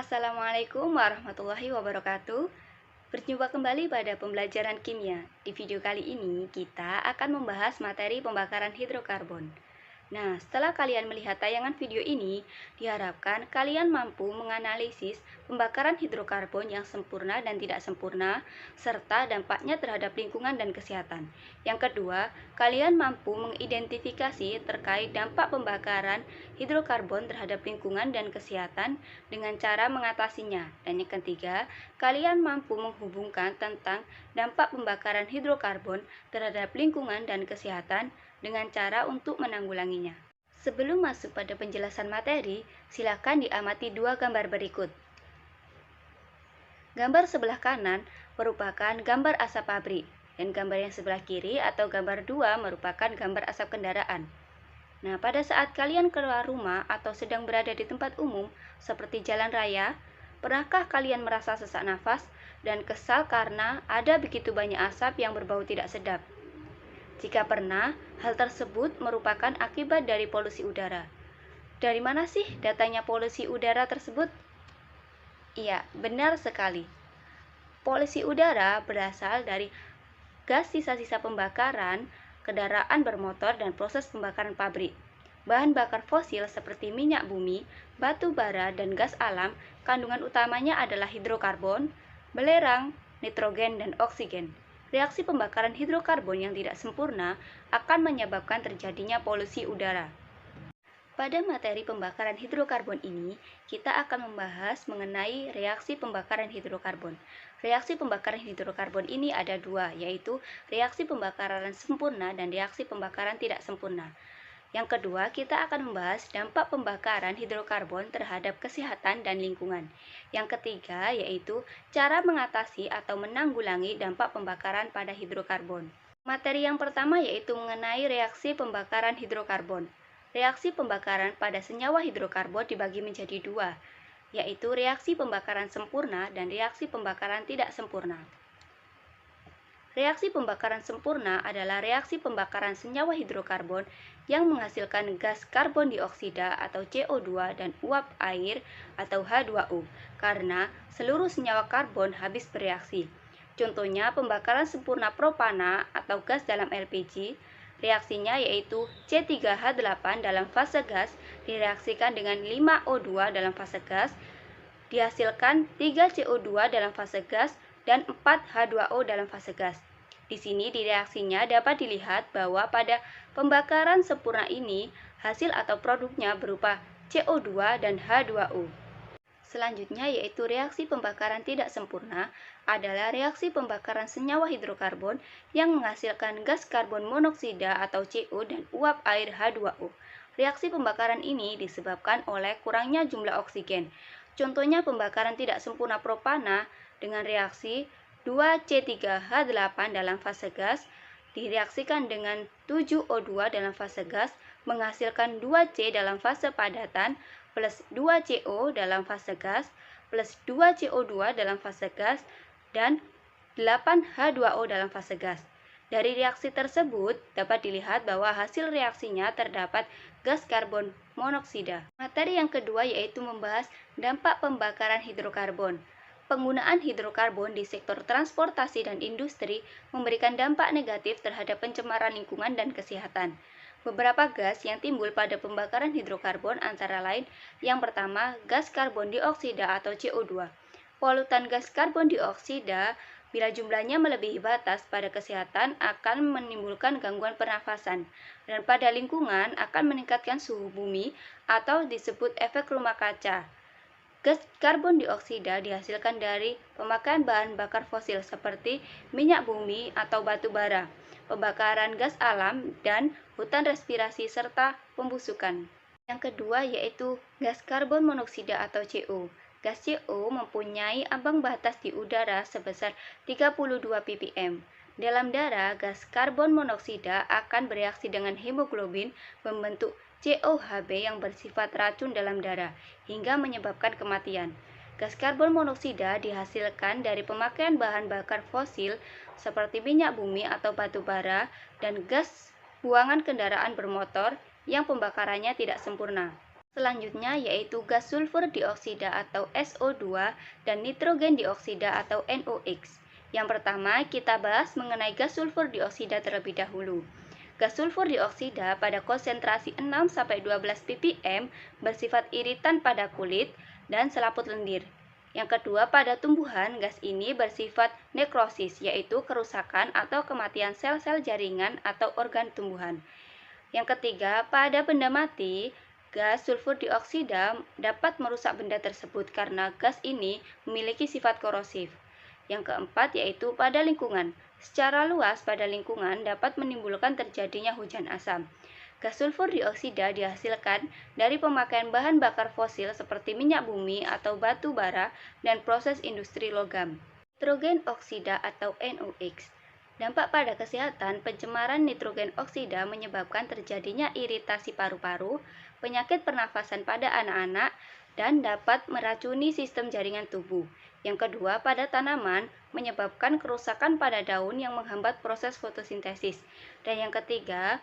Assalamualaikum warahmatullahi wabarakatuh. Berjumpa kembali pada pembelajaran kimia. Di video kali ini kita akan membahas materi pembakaran hidrokarbon. Nah, setelah kalian melihat tayangan video ini, diharapkan kalian mampu menganalisis pembakaran hidrokarbon yang sempurna dan tidak sempurna, serta dampaknya terhadap lingkungan dan kesehatan. Yang kedua, kalian mampu mengidentifikasi terkait dampak pembakaran hidrokarbon terhadap lingkungan dan kesehatan dengan cara mengatasinya. Dan yang ketiga, kalian mampu menghubungkan tentang dampak pembakaran hidrokarbon terhadap lingkungan dan kesehatan dengan cara untuk menanggulanginya. Sebelum masuk pada penjelasan materi, silakan diamati dua gambar berikut. Gambar sebelah kanan merupakan gambar asap pabrik, dan gambar yang sebelah kiri atau gambar 2 merupakan gambar asap kendaraan. Nah, pada saat kalian keluar rumah atau sedang berada di tempat umum seperti jalan raya, pernahkah kalian merasa sesak nafas dan kesal karena ada begitu banyak asap yang berbau tidak sedap? Jika pernah, hal tersebut merupakan akibat dari polusi udara. Dari mana sih datanya polusi udara tersebut? Iya, benar sekali. Polusi udara berasal dari gas sisa-sisa pembakaran, kendaraan bermotor, dan proses pembakaran pabrik. Bahan bakar fosil seperti minyak bumi, batu bara, dan gas alam, kandungan utamanya adalah hidrokarbon, belerang, nitrogen, dan oksigen. Reaksi pembakaran hidrokarbon yang tidak sempurna akan menyebabkan terjadinya polusi udara. Pada materi pembakaran hidrokarbon ini, kita akan membahas mengenai reaksi pembakaran hidrokarbon. Reaksi pembakaran hidrokarbon ini ada dua, yaitu reaksi pembakaran sempurna dan reaksi pembakaran tidak sempurna. Yang kedua, kita akan membahas dampak pembakaran hidrokarbon terhadap kesehatan dan lingkungan. Yang ketiga, yaitu cara mengatasi atau menanggulangi dampak pembakaran pada hidrokarbon. Materi yang pertama yaitu mengenai reaksi pembakaran hidrokarbon. Reaksi pembakaran pada senyawa hidrokarbon dibagi menjadi dua, yaitu reaksi pembakaran sempurna dan reaksi pembakaran tidak sempurna. Reaksi pembakaran sempurna adalah reaksi pembakaran senyawa hidrokarbon yang menghasilkan gas karbon dioksida atau CO2 dan uap air atau H2O karena seluruh senyawa karbon habis bereaksi. Contohnya pembakaran sempurna propana atau gas dalam LPG, reaksinya yaitu C3H8 dalam fase gas direaksikan dengan 5O2 dalam fase gas, dihasilkan 3CO2 dalam fase gas dan 4H2O dalam fase gas. Di sini di reaksinya dapat dilihat bahwa pada pembakaran sempurna ini hasil atau produknya berupa CO2 dan H2O. Selanjutnya yaitu reaksi pembakaran tidak sempurna adalah reaksi pembakaran senyawa hidrokarbon yang menghasilkan gas karbon monoksida atau CO dan uap air H2O. Reaksi pembakaran ini disebabkan oleh kurangnya jumlah oksigen. Contohnya pembakaran tidak sempurna propana dengan reaksi 2C3H8 dalam fase gas direaksikan dengan 7O2 dalam fase gas menghasilkan 2C dalam fase padatan plus 2CO dalam fase gas plus 2CO2 dalam fase gas dan 8H2O dalam fase gas. Dari reaksi tersebut dapat dilihat bahwa hasil reaksinya terdapat gas karbon monoksida. Materi yang kedua yaitu membahas dampak pembakaran hidrokarbon. Penggunaan hidrokarbon di sektor transportasi dan industri memberikan dampak negatif terhadap pencemaran lingkungan dan kesehatan. Beberapa gas yang timbul pada pembakaran hidrokarbon antara lain yang pertama, gas karbon dioksida atau CO2. Polutan gas karbon dioksida bila jumlahnya melebihi batas pada kesehatan akan menimbulkan gangguan pernafasan dan pada lingkungan akan meningkatkan suhu bumi atau disebut efek rumah kaca. Gas karbon dioksida dihasilkan dari pemakaian bahan bakar fosil seperti minyak bumi atau batu bara, pembakaran gas alam, dan hutan respirasi serta pembusukan. Yang kedua yaitu gas karbon monoksida atau CO. Gas CO mempunyai ambang batas di udara sebesar 32 ppm. Dalam darah, gas karbon monoksida akan bereaksi dengan hemoglobin membentuk COHB yang bersifat racun dalam darah, hingga menyebabkan kematian. Gas karbon monoksida dihasilkan dari pemakaian bahan bakar fosil seperti minyak bumi atau batu bara dan gas buangan kendaraan bermotor yang pembakarannya tidak sempurna. Selanjutnya yaitu gas sulfur dioksida atau SO2 dan nitrogen dioksida atau NOx. Yang pertama, kita bahas mengenai gas sulfur dioksida terlebih dahulu. Gas sulfur dioksida pada konsentrasi 6-12 ppm bersifat iritan pada kulit dan selaput lendir. Yang kedua, pada tumbuhan, gas ini bersifat nekrosis, yaitu kerusakan atau kematian sel-sel jaringan atau organ tumbuhan. Yang ketiga, pada benda mati, gas sulfur dioksida dapat merusak benda tersebut karena gas ini memiliki sifat korosif. Yang keempat yaitu pada lingkungan. Secara luas pada lingkungan dapat menimbulkan terjadinya hujan asam. Gas sulfur dioksida dihasilkan dari pemakaian bahan bakar fosil seperti minyak bumi atau batu bara dan proses industri logam. Nitrogen oksida atau NOx. Dampak pada kesehatan, pencemaran nitrogen oksida menyebabkan terjadinya iritasi paru-paru, penyakit pernafasan pada anak-anak, dan dapat meracuni sistem jaringan tubuh. Yang kedua, pada tanaman, menyebabkan kerusakan pada daun yang menghambat proses fotosintesis. Dan yang ketiga,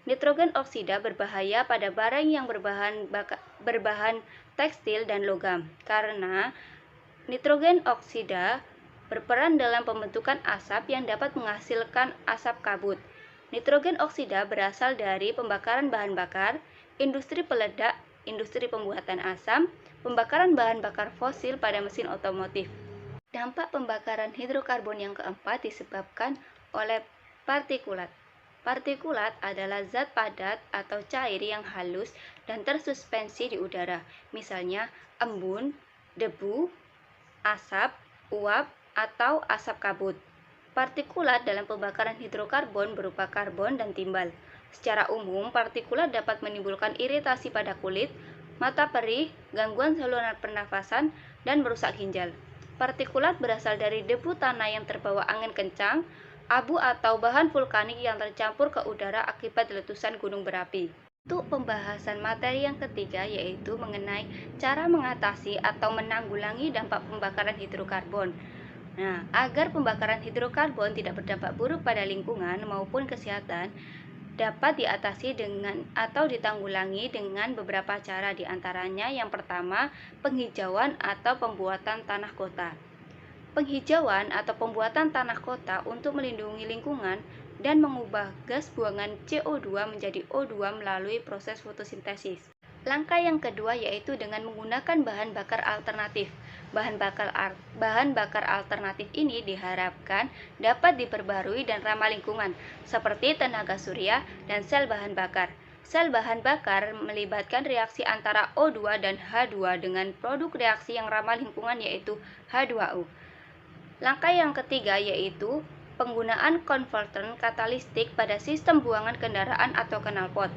nitrogen oksida berbahaya pada barang yang berbahan tekstil dan logam, karena nitrogen oksida berperan dalam pembentukan asap yang dapat menghasilkan asap kabut. Nitrogen oksida berasal dari pembakaran bahan bakar, industri peledak, industri pembuatan asam, pembakaran bahan bakar fosil pada mesin otomotif. Dampak pembakaran hidrokarbon yang keempat disebabkan oleh partikulat. Partikulat adalah zat padat atau cair yang halus dan tersuspensi di udara, misalnya embun, debu, asap, uap, atau asap kabut. Partikulat dalam pembakaran hidrokarbon berupa karbon dan timbal. Secara umum, partikulat dapat menimbulkan iritasi pada kulit, mata perih, gangguan saluran pernafasan, dan merusak ginjal. Partikulat berasal dari debu tanah yang terbawa angin kencang, abu atau bahan vulkanik yang tercampur ke udara akibat letusan gunung berapi. Untuk pembahasan materi yang ketiga yaitu mengenai cara mengatasi atau menanggulangi dampak pembakaran hidrokarbon. Nah, agar pembakaran hidrokarbon tidak berdampak buruk pada lingkungan maupun kesehatan, dapat diatasi dengan atau ditanggulangi dengan beberapa cara, diantaranya yang pertama, penghijauan atau pembuatan tanah kota. Penghijauan atau pembuatan tanah kota untuk melindungi lingkungan dan mengubah gas buangan CO2 menjadi O2 melalui proses fotosintesis. Langkah yang kedua yaitu dengan menggunakan bahan bakar alternatif. Bahan bakar alternatif ini diharapkan dapat diperbarui dan ramah lingkungan, seperti tenaga surya dan sel bahan bakar. Sel bahan bakar melibatkan reaksi antara O2 dan H2 dengan produk reaksi yang ramah lingkungan yaitu H2O. Langkah yang ketiga yaitu penggunaan konverter katalistik pada sistem buangan kendaraan atau knalpot.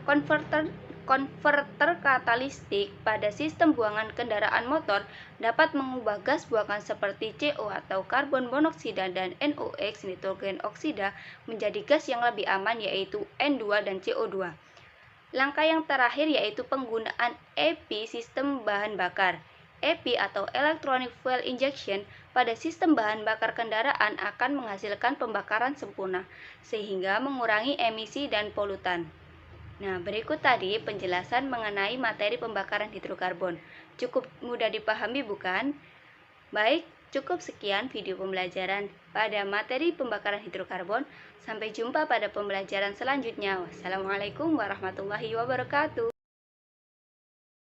Konverter katalistik pada sistem buangan kendaraan motor dapat mengubah gas buangan seperti CO atau karbon monoksida dan NOx nitrogen oksida menjadi gas yang lebih aman yaitu N2 dan CO2. Langkah yang terakhir yaitu penggunaan EP sistem bahan bakar. EP atau Electronic Fuel Injection pada sistem bahan bakar kendaraan akan menghasilkan pembakaran sempurna sehingga mengurangi emisi dan polutan. Nah, berikut tadi penjelasan mengenai materi pembakaran hidrokarbon. Cukup mudah dipahami bukan? Baik, cukup sekian video pembelajaran pada materi pembakaran hidrokarbon. Sampai jumpa pada pembelajaran selanjutnya. Wassalamualaikum warahmatullahi wabarakatuh.